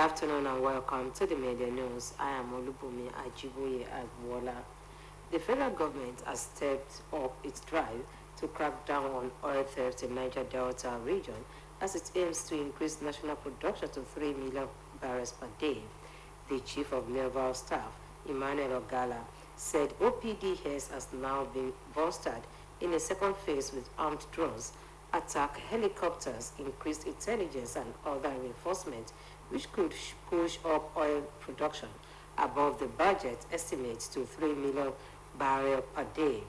afternoon and welcome to the Midday News. I am Olubumi Ajiboye Agbola. The federal government has stepped up its drive to crack down on oil theft in Niger Delta region as it aims to increase national production to 3 million barrels per day. The Chief of Naval Staff, Emmanuel Ogala, said OPDS has now been bolstered in a second phase with armed drones, attack helicopters, increased intelligence and other reinforcement which could push up oil production above the budget estimate to 3 million barrels per day.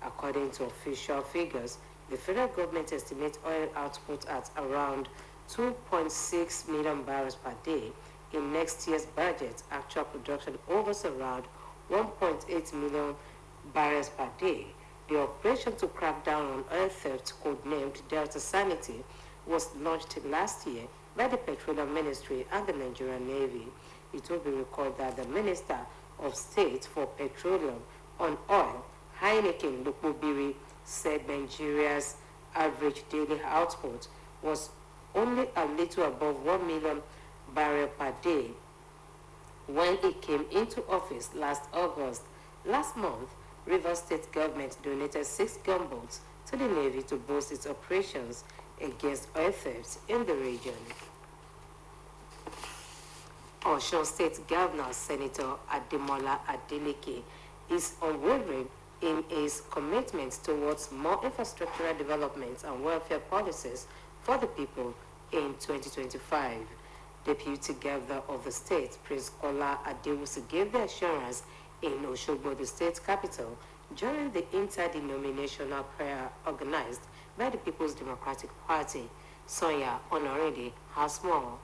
According to official figures, the federal government estimates oil output at around 2.6 million barrels per day. In next year's budget, actual production hovers around 1.8 million barrels per day. The operation to crack down on oil theft, codenamed Delta Sanity, was launched last year by the Petroleum Ministry and the Nigerian Navy. It will be recalled that the Minister of State for Petroleum on Oil, Adeleke Lukubiri, said Nigeria's average daily output was only a little above 1 million barrels per day when it came into office last August. Last month, Rivers State government donated 6 gunboats to the Navy to boost its operations against oil thefts in the region. Osun State Governor Senator Adeleke is unwavering in his commitment towards more infrastructural development and welfare policies for the people in 2025. Deputy Governor of the state, Prince Kola Adewusi, gave the assurance in Osogbo, the state capital, during the interdenominational prayer organized by the People's Democratic Party. Sonia Honorede has more.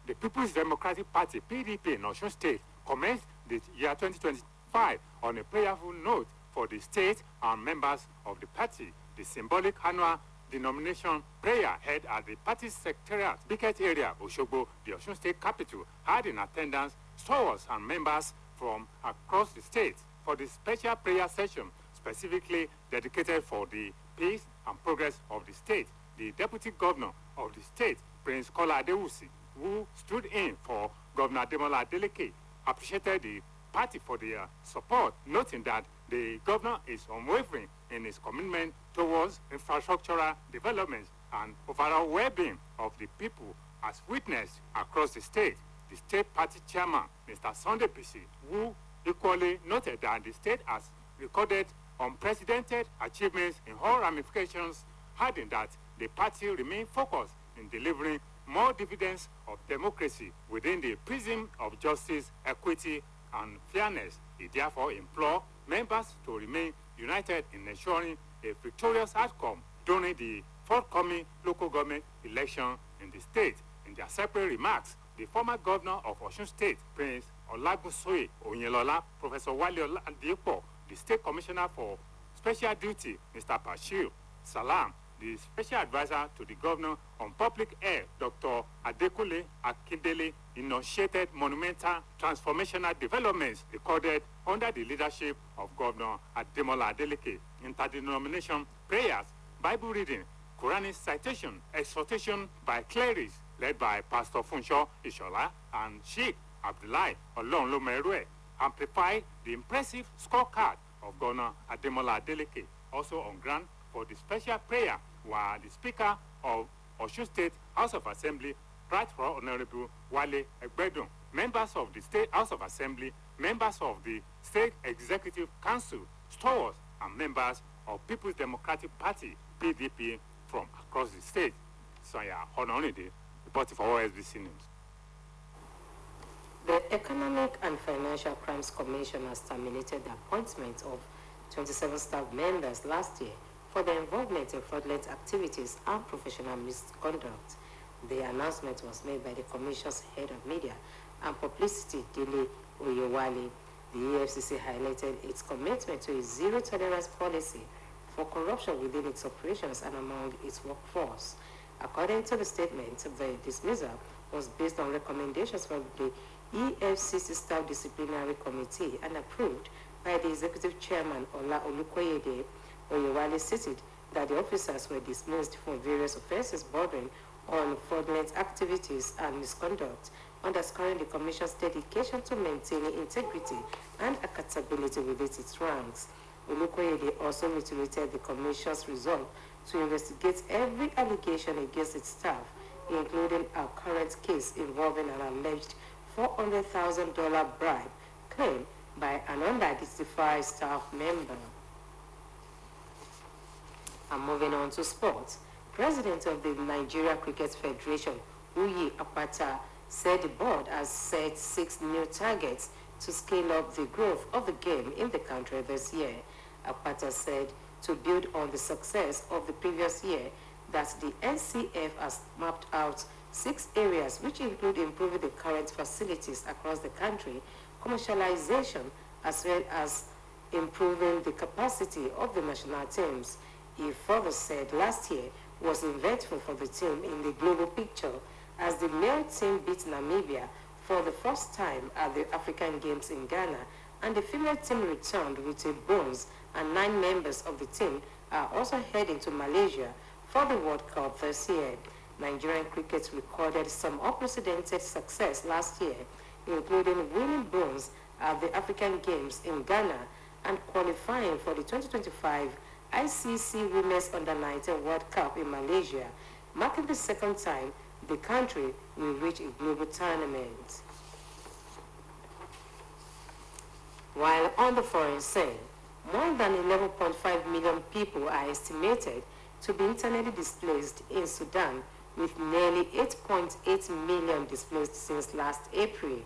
The People's Democratic Party, PDP, in Osun State commenced the year 2025 on a prayerful note for the state and members of the party. The symbolic annual denomination prayer held at the party secretariat, Biket area, Osogbo, the Osun State capital, had in attendance stalwarts and members from across the state for the special prayer session specifically dedicated for the peace and progress of the state. The Deputy Governor of the state, Prince Kola Adewusi, who stood in for Governor Adeleke, appreciated the party for their support, noting that the governor is unwavering in his commitment towards infrastructural development and overall well-being of the people as witnessed across the state. The state party chairman, Mr. Sunday PC, who equally noted that the state has recorded unprecedented achievements in all ramifications, adding that the party remains focused in delivering more dividends of democracy within the prism of justice, equity, and fairness. He therefore implored members to remain united in ensuring a victorious outcome during the forthcoming local government election in the state. In their separate remarks, the former governor of Osun State, Prince Olagunsoye Onyelola, Professor Wale Oladipo, the state commissioner for special duty, Mr. Bashir Salam, the special advisor to the governor on public air, Dr. Adekule Akindele, initiated monumental transformational developments recorded under the leadership of Governor Ademola Adeleke. Interdenomination prayers, Bible reading, Quranic citation, exhortation by clerics led by Pastor Funsho Ishola and Sheikh Abdullahi Olonlomerue amplified the impressive scorecard of Governor Ademola Adeleke. Also on ground for the special prayer were the Speaker of Osun State House of Assembly, Right Honorable Wale Egbedun, members of the State House of Assembly, members of the State Executive Council, stalwarts, and members of People's Democratic Party, PDP, from across the state. Sonia Honorede, reporting for OSBC News. The Economic and Financial Crimes Commission has terminated the appointment of 27 staff members last year for their involvement in fraudulent activities and professional misconduct. The announcement was made by the Commission's head of media and publicity, Dele Oyewale. The EFCC highlighted its commitment to a zero-tolerance policy for corruption within its operations and among its workforce. According to the statement, the dismissal was based on recommendations from the EFCC Staff Disciplinary Committee and approved by the Executive Chairman Ola Olukoyede. Oyewale stated that the officers were dismissed for various offenses bordering on fraudulent activities and misconduct, underscoring the Commission's dedication to maintaining integrity and accountability within its ranks. Olukoyede also reiterated the Commission's resolve to investigate every allegation against its staff, including a current case involving an alleged $400,000 bribe claimed by an unidentified staff member. And moving on to sports, President of the Nigeria Cricket Federation, Uyi Apata, said the board has set 6 new targets to scale up the growth of the game in the country this year. Apata said to build on the success of the previous year that the NCF has mapped out 6 areas which include improving the current facilities across the country, commercialization, as well as improving the capacity of the national teams. He further said last year was eventful for the team in the global picture as the male team beat Namibia for the first time at the African Games in Ghana, and the female team returned with a bronze, and 9 members of the team are also heading to Malaysia for the World Cup this year. Nigerian cricket recorded some unprecedented success last year, including winning bronze at the African Games in Ghana and qualifying for the 2025 ICC Women's Under-19 World Cup in Malaysia, marking the second time the country will reach a global tournament. While on the foreign scene, more than 11.5 million people are estimated to be internally displaced in Sudan, with nearly 8.8 million displaced since last April.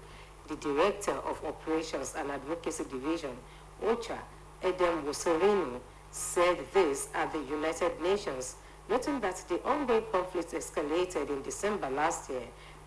The Director of Operations and Advocacy Division, OCHA, Edem Wosorino, said this at the United Nations, noting that the ongoing conflict escalated in December last year,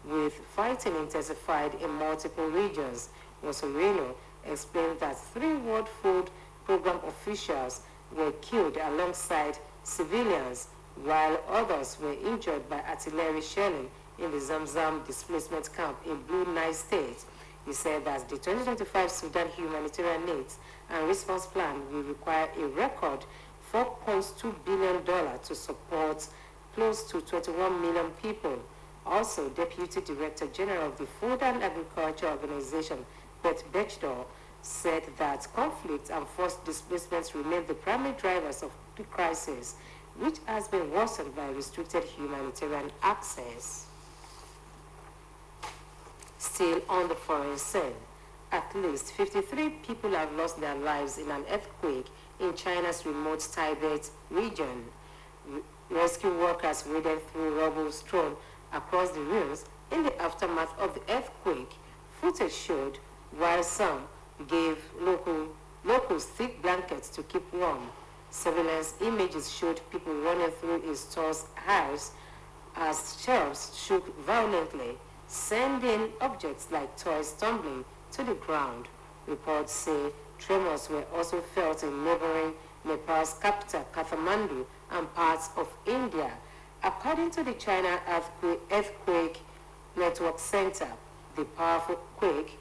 with fighting intensified in multiple regions. Wosorino explained that 3 World Food Program officials were killed alongside civilians, while others were injured by artillery shelling in the Zamzam displacement camp in Blue Nile State. He said that the 2025 Sudan Humanitarian Needs and Response Plan will require a record $4.2 billion to support close to 21 million people. Also, Deputy Director General of the Food and Agriculture Organization, Beth Bechdor, said that conflict and forced displacements remain the primary drivers of the crisis, which has been worsened by restricted humanitarian access. Still on the foreign scene, at least 53 people have lost their lives in an earthquake in China's remote Tibet region. Rescue workers waded through rubble strewn across the ruins in the aftermath of the earthquake. Footage showed while some gave locals thick blankets to keep warm. Surveillance images showed people running through a store's house as shelves shook violently, sending objects like toys tumbling to the ground. Reports say tremors were also felt in neighboring Nepal's capital, Kathmandu, and parts of India. According to the China Earthquake Network Center, the powerful quake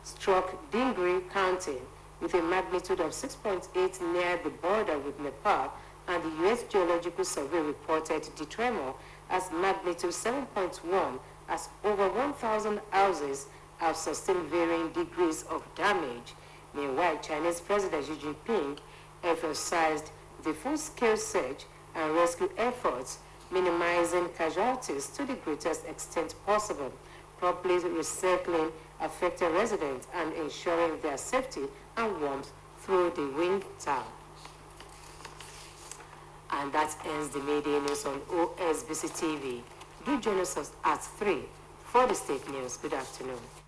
struck Dingri County with a magnitude of 6.8 near the border with Nepal, and the U.S. Geological Survey reported the tremor as magnitude 7.1, as over 1,000 houses have sustained varying degrees of damage. Meanwhile, Chinese President Xi Jinping emphasized the full-scale search and rescue efforts, minimizing casualties to the greatest extent possible, properly resettling affected residents and ensuring their safety and warmth through the winter. And that ends the Midday News on OSBC TV. Do join us at 3 for the state news. Good afternoon.